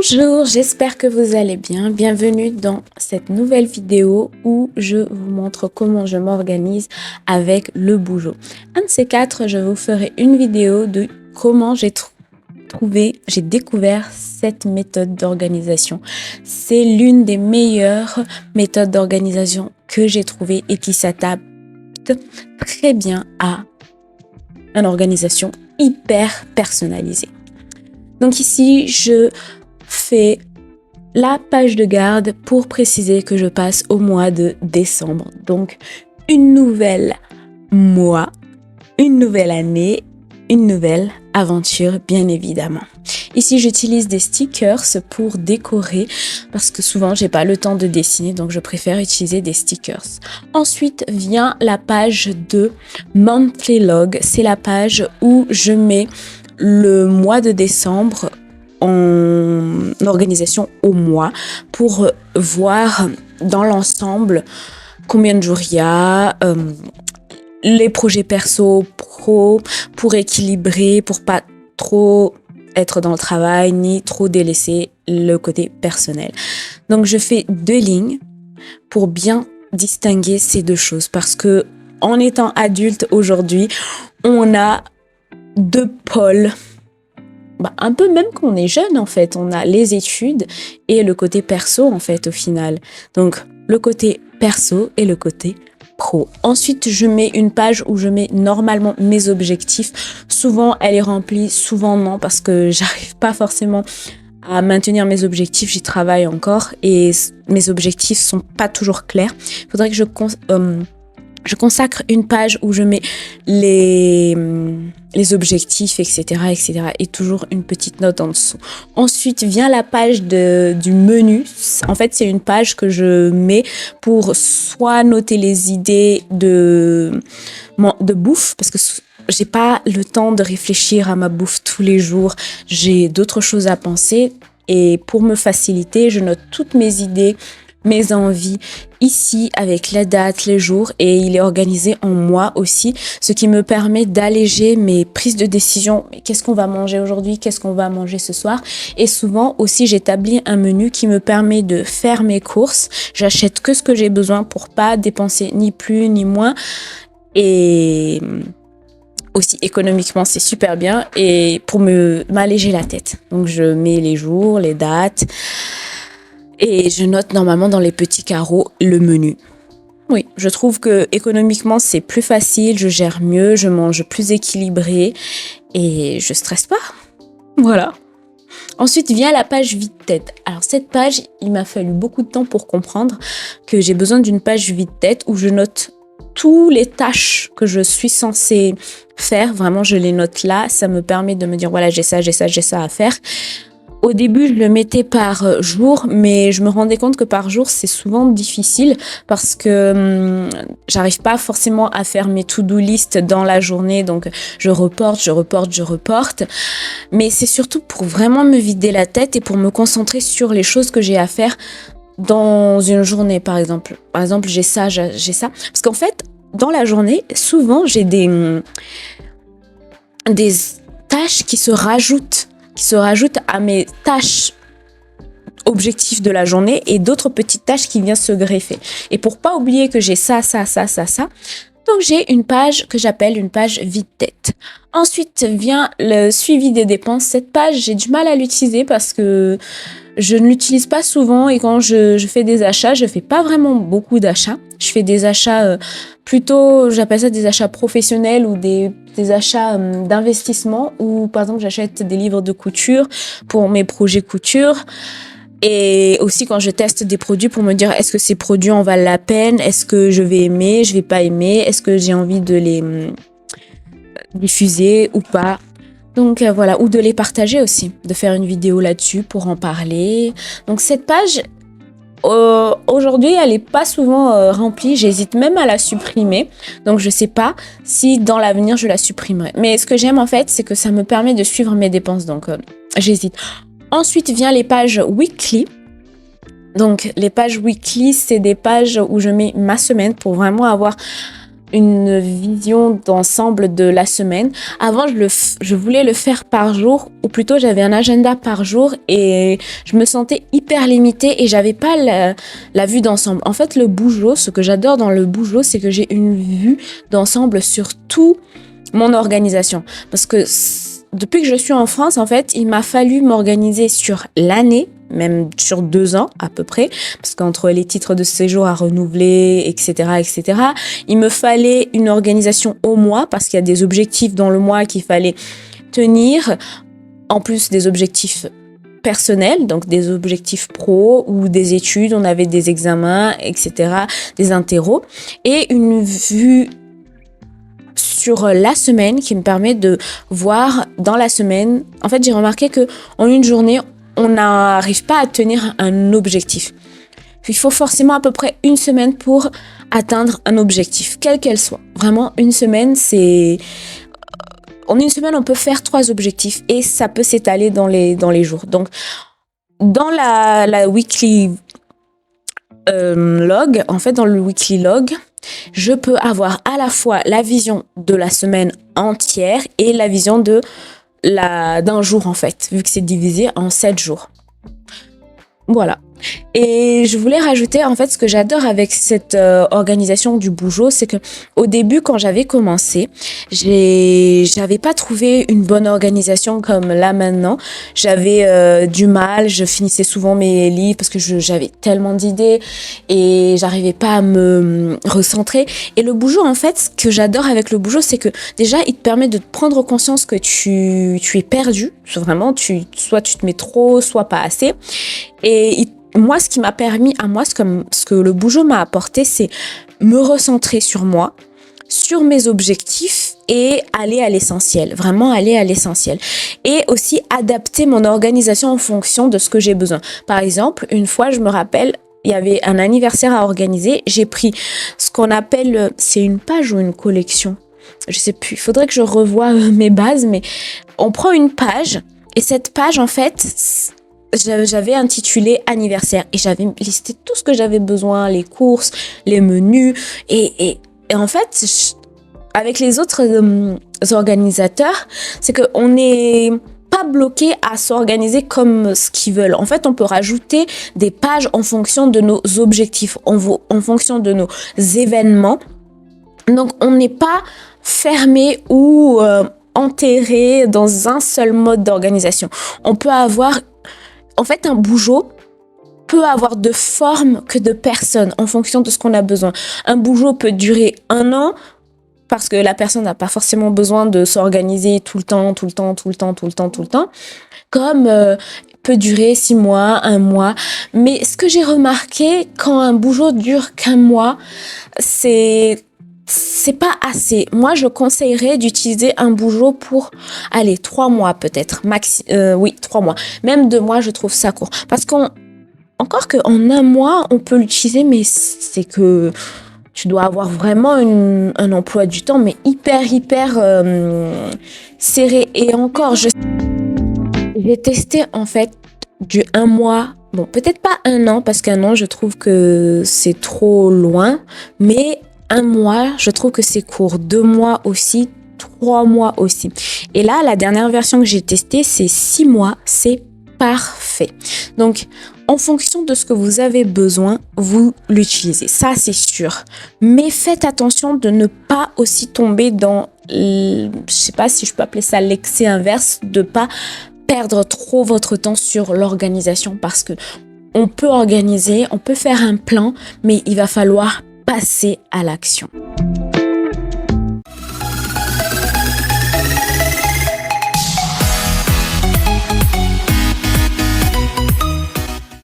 Bonjour, j'espère que vous allez bien. Bienvenue dans cette nouvelle vidéo où je vous montre comment je m'organise avec le Bujo. Un de ces quatre, je vous ferai une vidéo de comment j'ai découvert cette méthode d'organisation. C'est l'une des meilleures méthodes d'organisation que j'ai trouvées et qui s'adapte très bien à une organisation hyper personnalisée. Donc ici, je fais la page de garde pour préciser que je passe au mois de décembre. Donc, une nouvelle mois, une nouvelle année, une nouvelle aventure, bien évidemment. Ici, j'utilise des stickers pour décorer parce que souvent, j'ai pas le temps de dessiner, donc je préfère utiliser des stickers. Ensuite vient la page de Monthly Log. C'est la page où je mets le mois de décembre en organisation au mois pour voir dans l'ensemble combien de jours il y a, les projets perso, pro, pour équilibrer, pour pas trop être dans le travail ni trop délaisser le côté personnel. Donc je fais 2 lignes pour bien distinguer ces deux choses parce que en étant adulte aujourd'hui, on a 2 pôles. Un peu même quand on est jeune en fait, on a les études et le côté perso en fait au final. Donc le côté perso et le côté pro. Ensuite, je mets une page où je mets normalement mes objectifs. Souvent, elle est remplie, souvent non, parce que j'arrive pas forcément à maintenir mes objectifs. J'y travaille encore et mes objectifs sont pas toujours clairs. Il faudrait que je consacre une page où je mets les objectifs, etc., etc. et toujours une petite note en dessous. Ensuite vient la page du menu. En fait, c'est une page que je mets pour soit noter les idées de bouffe, parce que j'ai pas le temps de réfléchir à ma bouffe tous les jours. J'ai d'autres choses à penser et pour me faciliter, je note toutes mes idées, mes envies ici avec la date, les jours et il est organisé en mois aussi, ce qui me permet d'alléger mes prises de décision. Qu'est-ce qu'on va manger aujourd'hui? Qu'est-ce qu'on va manger ce soir? Et souvent aussi, j'établis un menu qui me permet de faire mes courses. J'achète que ce que j'ai besoin pour pas dépenser ni plus ni moins et aussi économiquement, c'est super bien et pour m'alléger la tête. Donc, je mets les jours, les dates. Et je note normalement dans les petits carreaux le menu. Oui, je trouve que économiquement c'est plus facile, je gère mieux, je mange plus équilibré et je stresse pas. Voilà. Ensuite vient la page vide-tête. Alors cette page, il m'a fallu beaucoup de temps pour comprendre que j'ai besoin d'une page vide-tête où je note toutes les tâches que je suis censée faire. Vraiment, je les note là. Ça me permet de me dire voilà, j'ai ça à faire. Au début, je le mettais par jour, mais je me rendais compte que par jour, c'est souvent difficile parce que j'arrive pas forcément à faire mes to-do list dans la journée. Donc, je reporte. Mais c'est surtout pour vraiment me vider la tête et pour me concentrer sur les choses que j'ai à faire dans une journée, par exemple. Par exemple, j'ai ça. Parce qu'en fait, dans la journée, souvent, j'ai des tâches qui se rajoutent à mes tâches objectifs de la journée et d'autres petites tâches qui viennent se greffer. Et pour pas oublier que j'ai ça, donc j'ai une page que j'appelle une page vide-tête. Ensuite vient le suivi des dépenses. Cette page, j'ai du mal à l'utiliser parce que je ne l'utilise pas souvent et quand je fais des achats, je fais pas vraiment beaucoup d'achats. Je fais des achats plutôt, j'appelle ça des achats professionnels ou des achats d'investissement où par exemple j'achète des livres de couture pour mes projets couture. Et aussi quand je teste des produits pour me dire est-ce que ces produits en valent la peine, est-ce que je vais aimer, je vais pas aimer, est-ce que j'ai envie de les diffuser ou pas. Donc voilà, ou de les partager aussi, de faire une vidéo là-dessus pour en parler. Donc cette page, aujourd'hui, elle est pas souvent remplie, j'hésite même à la supprimer. Donc je sais pas si dans l'avenir je la supprimerai. Mais ce que j'aime en fait, c'est que ça me permet de suivre mes dépenses, donc j'hésite. Ensuite vient les pages weekly. Donc les pages weekly, c'est des pages où je mets ma semaine pour vraiment avoir une vision d'ensemble de la semaine. Avant, je voulais le faire par jour, ou plutôt j'avais un agenda par jour et je me sentais hyper limitée et j'avais pas la vue d'ensemble. En fait, le Bujo, ce que j'adore dans le Bujo, c'est que j'ai une vue d'ensemble sur tout mon organisation. Parce que depuis que je suis en France, en fait, il m'a fallu m'organiser sur l'année, même sur 2 ans à peu près, parce qu'entre les titres de séjour à renouveler, etc., il me fallait une organisation au mois, parce qu'il y a des objectifs dans le mois qu'il fallait tenir, en plus des objectifs personnels, donc des objectifs pro ou des études, on avait des examens, etc., des interros, et une vue sur la semaine qui me permet de voir dans la semaine. En fait, j'ai remarqué que en une journée, on n'arrive pas à tenir un objectif. Il faut forcément à peu près une semaine pour atteindre un objectif, quelle qu'elle soit. Vraiment, une semaine, c'est... En une semaine, on peut faire 3 objectifs et ça peut s'étaler dans les jours. Donc, dans la weekly log, en fait, dans le weekly log, je peux avoir à la fois la vision de la semaine entière et la vision d'un jour, en fait, vu que c'est divisé en 7 jours. Voilà. Et je voulais rajouter, en fait, ce que j'adore avec cette organisation du Bujo, c'est que au début, quand j'avais commencé, j'avais pas trouvé une bonne organisation comme là maintenant. J'avais du mal, je finissais souvent mes livres parce que j'avais tellement d'idées et j'arrivais pas à me recentrer. Et le Bujo, en fait, ce que j'adore avec le Bujo, c'est que déjà, il te permet de prendre conscience que tu es perdu. Vraiment, soit tu te mets trop, soit pas assez. Et moi, ce qui m'a permis à moi, ce que le Bujo m'a apporté, c'est me recentrer sur moi, sur mes objectifs et aller à l'essentiel, vraiment aller à l'essentiel. Et aussi adapter mon organisation en fonction de ce que j'ai besoin. Par exemple, une fois, je me rappelle, il y avait un anniversaire à organiser. J'ai pris ce qu'on appelle, c'est une page ou une collection, je sais plus, il faudrait que je revoie mes bases, mais on prend une page et cette page, en fait, j'avais intitulé anniversaire et j'avais listé tout ce que j'avais besoin, les courses, les menus et en fait, avec les autres organisateurs, c'est qu'on n'est pas bloqué à s'organiser comme ce qu'ils veulent. En fait, on peut rajouter des pages en fonction de nos objectifs, en fonction de nos événements. Donc, on n'est pas fermé ou enterré dans un seul mode d'organisation. On peut avoir... En fait, un Bujo peut avoir de forme que de personnes en fonction de ce qu'on a besoin. Un Bujo peut durer 1 an parce que la personne n'a pas forcément besoin de s'organiser tout le temps. Comme peut durer 6 mois, 1 mois. Mais ce que j'ai remarqué, quand un Bujo dure qu'1 mois, c'est pas assez. Moi, je conseillerais d'utiliser un Bujo pour, 3 mois peut-être. 3 mois. Même 2 mois, je trouve ça court. Parce encore qu'en 1 mois, on peut l'utiliser, mais c'est que tu dois avoir vraiment un emploi du temps, mais hyper serré. Et encore, j'ai testé en fait du 1 mois. Bon, peut-être pas 1 an, parce qu'1 an, je trouve que c'est trop loin. Mais 1 mois, je trouve que c'est court. 2 mois aussi, 3 mois aussi. Et là, la dernière version que j'ai testée, c'est 6 mois. C'est parfait. Donc, en fonction de ce que vous avez besoin, vous l'utilisez. Ça, c'est sûr. Mais faites attention de ne pas aussi tomber dans, je sais pas si je peux appeler ça l'excès inverse, de pas perdre trop votre temps sur l'organisation, parce que on peut organiser, on peut faire un plan, mais il va falloir passer à l'action.